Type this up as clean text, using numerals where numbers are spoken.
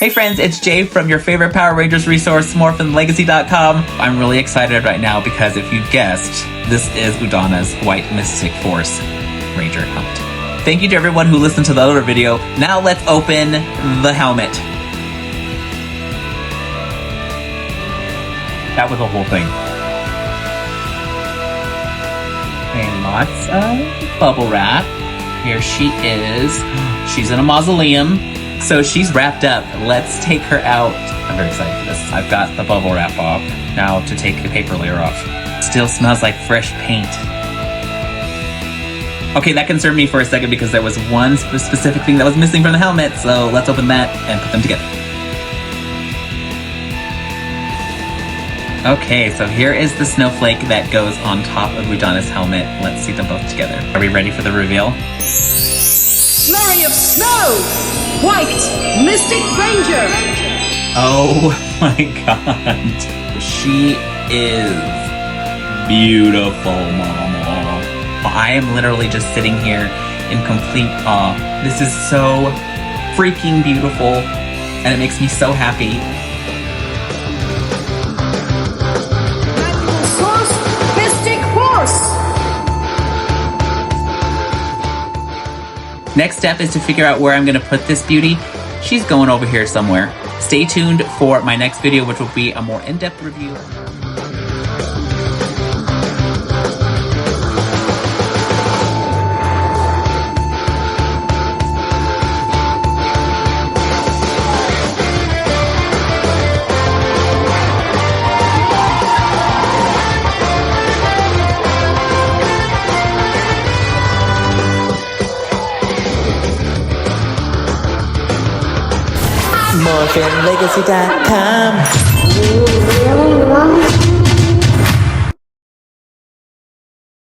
Hey friends, it's Jay from your favorite Power Rangers resource, MorphinLegacy.com. I'm really excited right now because if you guessed, this is Udonna'S White Mystic Force Ranger helmet. Thank you to everyone who listened to the other video. Now let's open the helmet. That was the whole thing. And lots of bubble wrap. Here she is. She's in a mausoleum. So she's wrapped up. Let's take her out. I'm very excited for this. I've got the bubble wrap off. Now to take the paper layer off. Still smells like fresh paint. Okay, that concerned me for a second because there was one specific thing that was missing from the helmet. So let's open that and put them together. Okay, so here is the snowflake that goes on top of Udonna'S helmet. Let's see them both together. Are we ready for the reveal? Flurry of snow! White Mystic Ranger! Oh my god. She is beautiful, mama. I am literally just sitting here in complete awe. This is so freaking beautiful, and it makes me so happy. Next step is to figure out where I'm going to put this beauty. She's going over here somewhere. Stay tuned for my next video, which will be a more in-depth review. MorphinLegacy.com.